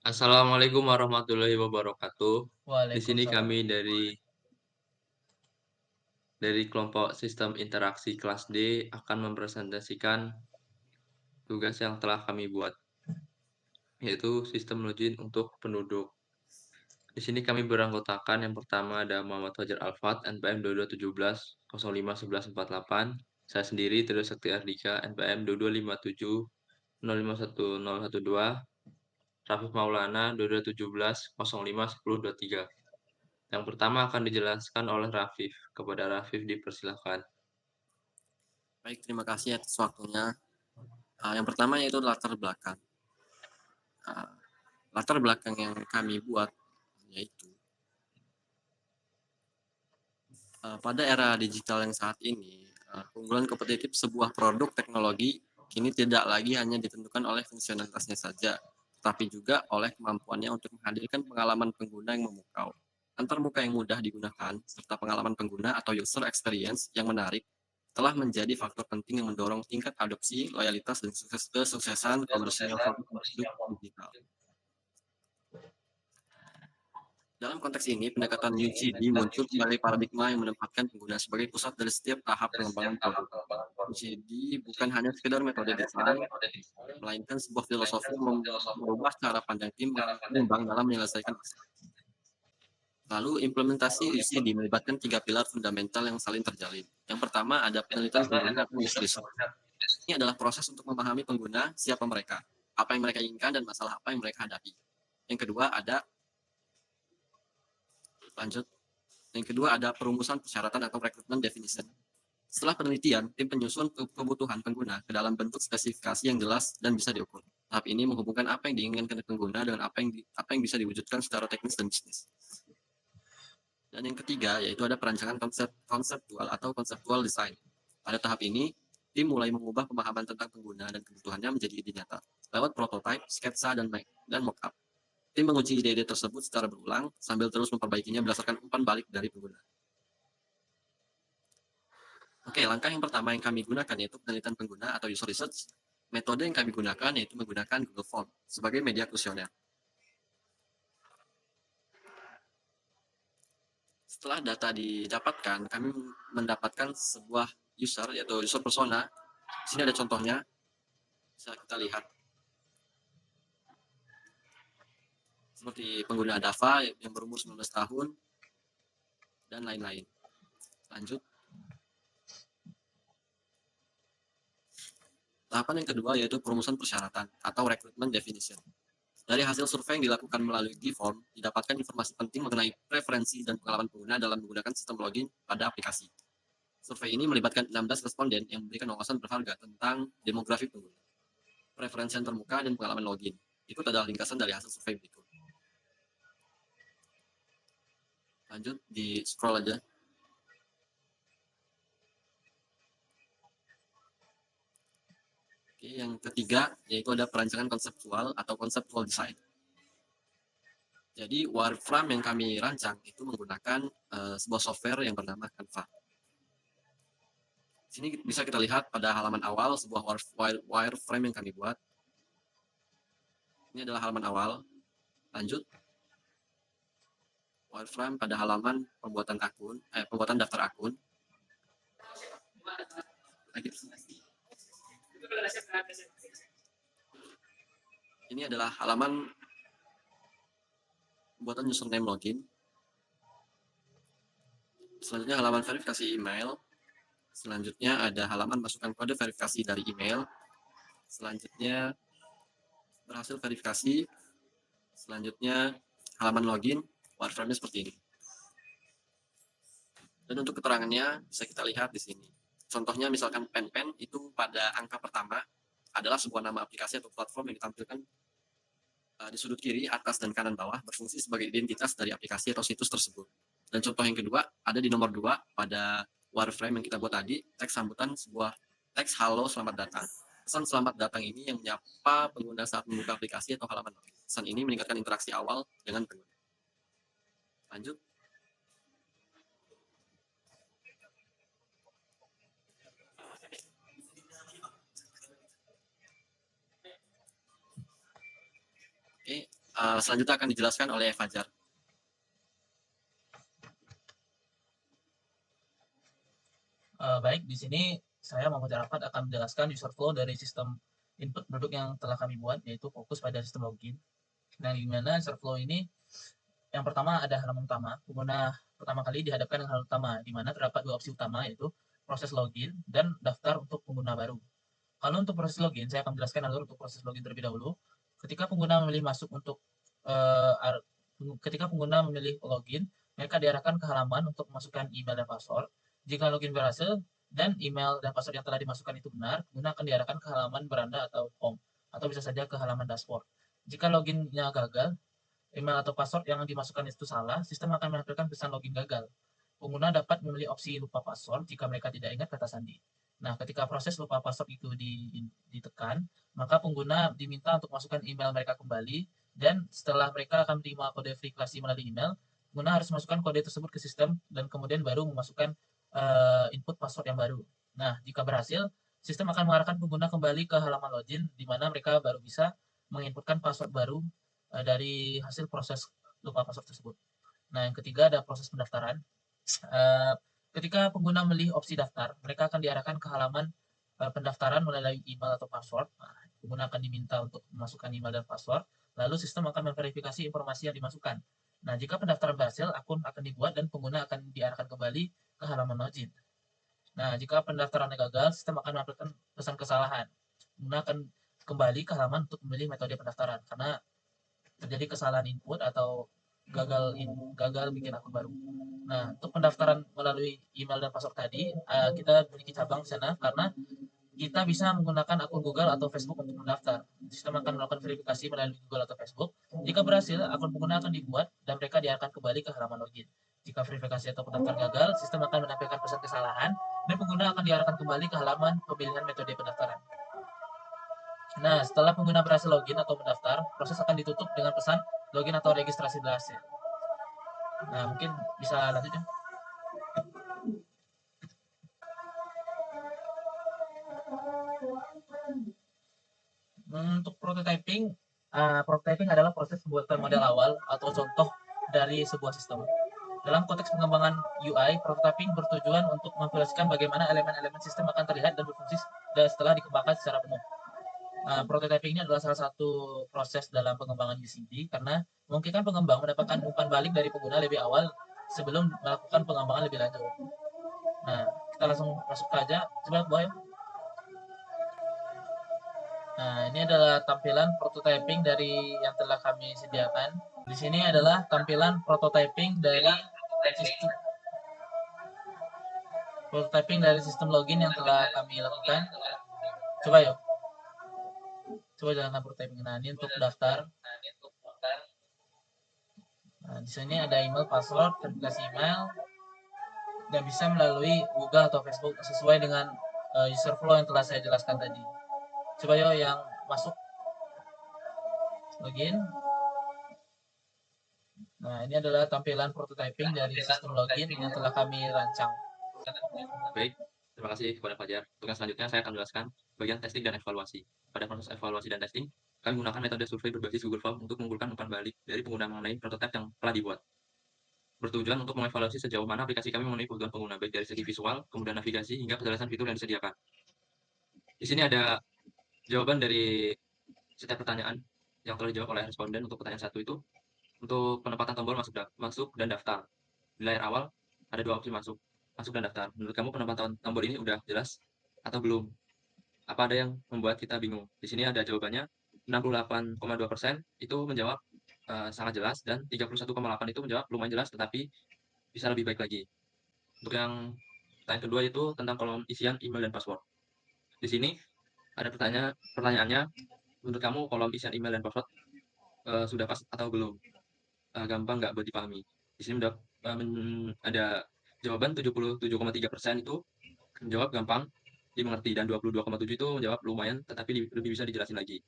Assalamualaikum warahmatullahi wabarakatuh. Di sini Waalaikumsalam. kami dari kelompok sistem interaksi kelas D akan mempresentasikan tugas yang telah kami buat, yaitu sistem login untuk penduduk. Di sini kami beranggotakan yang pertama ada Muhammad Fajar Alfat, NPM 2217 05 11 48. Saya sendiri Tedo Sakti Ardika, NPM 2257 051012. Rafif Maulana 2217 05 1023. Yang pertama akan dijelaskan oleh Rafif. Kepada Rafif dipersilahkan. Baik, terima kasih atas waktunya. Yang pertama yaitu latar belakang. Uh, Latar belakang yang kami buat yaitu pada era digital yang saat ini, keunggulan kompetitif sebuah produk teknologi kini tidak lagi hanya ditentukan oleh fungsionalitasnya saja, tapi juga oleh kemampuannya untuk menghadirkan pengalaman pengguna yang memukau. Antarmuka yang mudah digunakan, serta pengalaman pengguna atau user experience yang menarik, telah menjadi faktor penting yang mendorong tingkat adopsi, loyalitas, dan kesuksesan komersial produk digital. Dalam konteks ini, pendekatan UGD muncul sebagai paradigma yang menempatkan pengguna sebagai pusat dari setiap tahap pengembangan produk. UGD bukan hanya sekedar metode desain, melainkan sebuah filosofi yang merubah cara pandang tim mengembang dalam menyelesaikan masalah. Lalu, implementasi UGD melibatkan 3 pilar fundamental yang saling terjalin. Yang pertama ada penelitian pengguna atau user research. Ini adalah proses untuk memahami pengguna, siapa mereka, apa yang mereka inginkan, dan masalah apa yang mereka hadapi. Yang kedua ada perumusan persyaratan atau recruitment definition. Setelah penelitian, tim penyusun kebutuhan pengguna ke dalam bentuk spesifikasi yang jelas dan bisa diukur. Tahap ini menghubungkan apa yang diinginkan pengguna dengan apa yang bisa diwujudkan secara teknis dan bisnis. Dan yang ketiga yaitu ada perancangan konseptual atau conceptual design. Pada tahap ini, tim mulai mengubah pemahaman tentang pengguna dan kebutuhannya menjadi ide nyata lewat prototipe, sketsa, dan mock-up. Tim menguji ide-ide tersebut secara berulang sambil terus memperbaikinya berdasarkan umpan balik dari pengguna. Oke, langkah yang pertama yang kami gunakan yaitu penelitian pengguna atau user research. Metode yang kami gunakan yaitu menggunakan Google Form sebagai media kuesioner. Setelah data didapatkan, kami mendapatkan sebuah user yaitu user persona. Di sini ada contohnya, bisa kita lihat. Seperti pengguna Dava yang berumur 19 tahun, dan lain-lain. Lanjut. Tahapan yang kedua yaitu perumusan persyaratan atau recruitment definition. Dari hasil survei yang dilakukan melalui G-Form, didapatkan informasi penting mengenai preferensi dan pengalaman pengguna dalam menggunakan sistem login pada aplikasi. Survei ini melibatkan 16 responden yang memberikan wawasan berharga tentang demografi pengguna, preferensi yang termuka, dan pengalaman login. Itu adalah ringkasan dari hasil survei berikut. Lanjut, di scroll aja. Oke, yang ketiga yaitu ada perancangan konseptual atau conceptual design. Jadi wireframe yang kami rancang itu menggunakan sebuah software yang bernama Canva. Di sini bisa kita lihat pada halaman awal sebuah wireframe yang kami buat. Ini adalah halaman awal. Lanjut. Wireframe pada halaman pembuatan daftar akun. Ini adalah halaman pembuatan username login. Selanjutnya halaman verifikasi email. Selanjutnya ada halaman masukkan kode verifikasi dari email. Selanjutnya berhasil verifikasi. Selanjutnya halaman login, wireframe-nya seperti ini. Dan untuk keterangannya bisa kita lihat di sini. Contohnya misalkan pen itu pada angka pertama adalah sebuah nama aplikasi atau platform yang ditampilkan di sudut kiri, atas, dan kanan bawah berfungsi sebagai identitas dari aplikasi atau situs tersebut. Dan contoh yang kedua ada di nomor 2 pada wireframe yang kita buat tadi, teks sambutan sebuah teks halo selamat datang. Pesan selamat datang ini yang menyapa pengguna saat membuka aplikasi atau halaman. Pesan ini meningkatkan interaksi awal dengan pengguna. Lanjut. Oke, Selanjutnya akan dijelaskan oleh Fajar. Baik, di sini saya Muhammad Arafat akan menjelaskan user flow dari sistem input produk yang telah kami buat, yaitu fokus pada sistem login. Nah, di mana user flow ini yang pertama ada halaman utama. Pengguna pertama kali dihadapkan dengan halaman utama, di mana terdapat dua opsi utama, yaitu proses login dan daftar untuk pengguna baru. Kalau untuk proses login, saya akan menjelaskan alur untuk proses login terlebih dahulu. Ketika pengguna memilih masuk untuk ketika pengguna memilih login, mereka diarahkan ke halaman untuk memasukkan email dan password. Jika login berhasil dan email dan password yang telah dimasukkan itu benar, pengguna akan diarahkan ke halaman beranda atau home, atau bisa saja ke halaman dashboard. Jika loginnya gagal, email atau password yang dimasukkan itu salah, sistem akan menampilkan pesan login gagal. Pengguna dapat memilih opsi lupa password jika mereka tidak ingat kata sandi. Nah, ketika proses lupa password itu ditekan, maka pengguna diminta untuk masukkan email mereka kembali, dan setelah mereka akan menerima kode verifikasi melalui email, pengguna harus masukkan kode tersebut ke sistem dan kemudian baru memasukkan input password yang baru. Nah, jika berhasil, sistem akan mengarahkan pengguna kembali ke halaman login, di mana mereka baru bisa menginputkan password baru dari hasil proses lupa password tersebut. Nah, yang ketiga ada proses pendaftaran. Ketika pengguna memilih opsi daftar, mereka akan diarahkan ke halaman pendaftaran melalui email atau password. Nah, pengguna akan diminta untuk memasukkan email dan password, lalu sistem akan memverifikasi informasi yang dimasukkan. Nah, jika pendaftaran berhasil, akun akan dibuat dan pengguna akan diarahkan kembali ke halaman login. Nah, jika pendaftarannya gagal, sistem akan menampilkan pesan kesalahan. Pengguna akan kembali ke halaman untuk memilih metode pendaftaran karena terjadi kesalahan input atau gagal bikin akun baru. Nah, untuk pendaftaran melalui email dan password tadi, kita memiliki cabang di sana karena kita bisa menggunakan akun Google atau Facebook untuk mendaftar. Sistem akan melakukan verifikasi melalui Google atau Facebook. Jika berhasil, akun pengguna akan dibuat dan mereka diarahkan kembali ke halaman login. Jika verifikasi atau pendaftar gagal, sistem akan menampilkan pesan kesalahan dan pengguna akan diarahkan kembali ke halaman pemilihan metode pendaftaran. Nah, setelah pengguna berhasil login atau mendaftar, proses akan ditutup dengan pesan login atau registrasi berhasil. Nah, mungkin bisa lanjut ya. Untuk prototyping, prototyping adalah proses pembuatan model awal atau contoh dari sebuah sistem. Dalam konteks pengembangan UI, prototyping bertujuan untuk memvisualisasikan bagaimana elemen-elemen sistem akan terlihat dan berfungsi setelah dikembangkan secara penuh. Prototyping ini adalah salah satu proses dalam pengembangan UCD karena memungkinkan pengembang mendapatkan umpan balik dari pengguna lebih awal sebelum melakukan pengembangan lebih lanjut. Nah, kita langsung masuk saja. Coba Boy. Nah, ini adalah tampilan prototyping dari yang telah kami sediakan. Di sini adalah tampilan prototyping dari sistem login yang telah kami lakukan. Coba yuk. Coba jalankan prototyping. Nah, ini untuk daftar. Nah, di sini ada email, password, verifikasi email, dan bisa melalui Google atau Facebook sesuai dengan user flow yang telah saya jelaskan tadi. Coba yuk yang masuk login. Nah, ini adalah tampilan prototyping dari sistem login yang telah kami rancang. Baik, terima kasih kepada Fajar. Untuk yang selanjutnya saya akan menjelaskan bagian testing dan evaluasi. Pada proses evaluasi dan testing, kami menggunakan metode survei berbasis Google Form untuk mengumpulkan umpan balik dari pengguna mengenai prototipe yang telah dibuat. Bertujuan untuk mengevaluasi sejauh mana aplikasi kami memenuhi kebutuhan pengguna, baik dari segi visual, kemudian navigasi, hingga kejelasan fitur yang disediakan. Di sini ada jawaban dari setiap pertanyaan yang telah dijawab oleh responden. Untuk pertanyaan 1 itu, untuk penempatan tombol masuk dan daftar. Di layar awal, ada dua opsi masuk dan daftar. Menurut kamu penempatan tombol ini udah jelas atau belum? Apa ada yang membuat kita bingung? Di sini ada jawabannya, 68,2% itu menjawab sangat jelas, dan 31,8% itu menjawab lumayan jelas tetapi bisa lebih baik lagi. Untuk yang pertanyaan kedua itu tentang kolom isian email dan password. Di sini ada pertanyaannya, menurut kamu kolom isian email dan password sudah pas atau belum? Gampang nggak buat dipahami? Di sini ada jawaban 77,3% itu menjawab gampang dimengerti, dan 22,7% itu menjawab lumayan tetapi lebih bisa dijelasin lagi.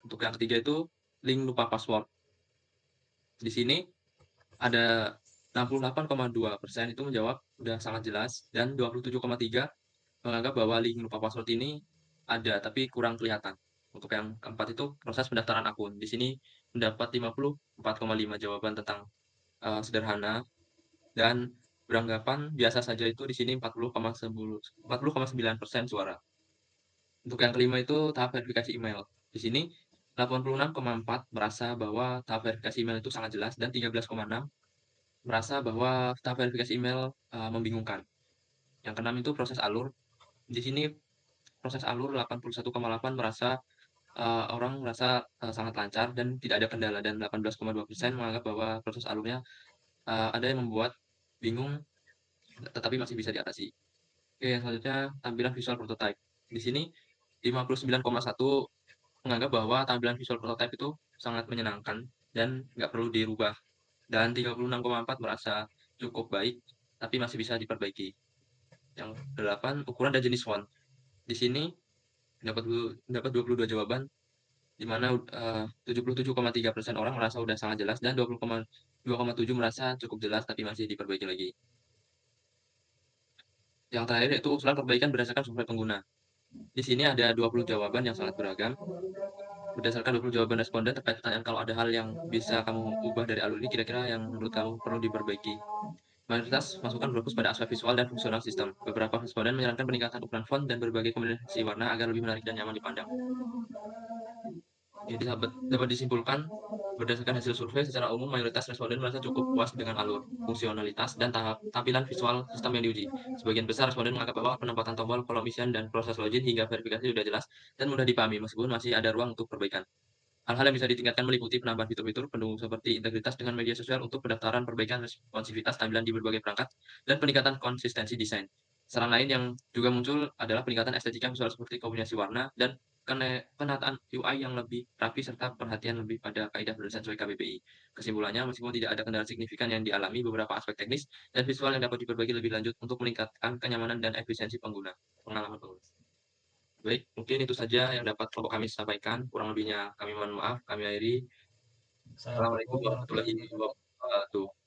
Untuk yang ketiga itu link lupa password. Di sini ada 68,2% itu menjawab udah sangat jelas, dan 27,3% menganggap bahwa link lupa password ini ada tapi kurang kelihatan. Untuk yang keempat itu proses pendaftaran akun. Di sini mendapat 54,5 jawaban tentang sederhana, dan beranggapan biasa saja itu di sini 40,9% suara. Untuk yang kelima itu tahap verifikasi email. Di sini 86,4 merasa bahwa tahap verifikasi email itu sangat jelas, dan 13,6 merasa bahwa tahap verifikasi email membingungkan. Yang keenam itu proses alur. Di sini proses alur 81,8 merasa orang merasa sangat lancar dan tidak ada kendala, dan 18,2% menganggap bahwa proses alurnya ada yang membuat bingung tetapi masih bisa diatasi. Oke, selanjutnya tampilan visual prototype. Di sini 59,1 menganggap bahwa tampilan visual prototype itu sangat menyenangkan dan nggak perlu dirubah, dan 36,4 merasa cukup baik tapi masih bisa diperbaiki. Yang kedelapan, ukuran dan jenis font. Di sini dapat 22 jawaban, di mana 77,3% orang merasa udah sangat jelas, dan 20,2,7 merasa cukup jelas tapi masih diperbaiki lagi. Yang terakhir yaitu usulan perbaikan berdasarkan survei pengguna. Di sini ada 20 jawaban yang sangat beragam. Berdasarkan 20 jawaban responden terkait pertanyaan, kalau ada hal yang bisa kamu ubah dari alur ini, kira-kira yang menurut kamu perlu diperbaiki. Mayoritas masukan berfokus pada aspek visual dan fungsional sistem. Beberapa responden menyarankan peningkatan ukuran font dan berbagai kombinasi warna agar lebih menarik dan nyaman dipandang. Jadi dapat disimpulkan, berdasarkan hasil survei, secara umum mayoritas responden merasa cukup puas dengan alur, fungsionalitas, dan tampilan visual sistem yang diuji. Sebagian besar responden menganggap bahwa penempatan tombol, kolom isian, dan proses login hingga verifikasi sudah jelas dan mudah dipahami, meskipun masih ada ruang untuk perbaikan. Hal-hal yang bisa ditingkatkan meliputi penambahan fitur-fitur pendukung seperti integritas dengan media sosial untuk pendaftaran, perbaikan responsivitas tampilan di berbagai perangkat, dan peningkatan konsistensi desain. Saran lain yang juga muncul adalah peningkatan estetika visual seperti kombinasi warna dan penataan UI yang lebih rapi, serta perhatian lebih pada kaidah berdesain sesuai KBBI. Kesimpulannya, meskipun tidak ada kendala signifikan yang dialami, beberapa aspek teknis dan visual yang dapat diperbaiki lebih lanjut untuk meningkatkan kenyamanan dan efisiensi pengalaman pengguna. Baik, mungkin itu saja yang dapat kelompok kami sampaikan. Kurang lebihnya kami mohon maaf. Kami akhiri. Assalamualaikum Assalamualaikum warahmatullahi warahmatullahi wabarakatuh. wabarakatuh.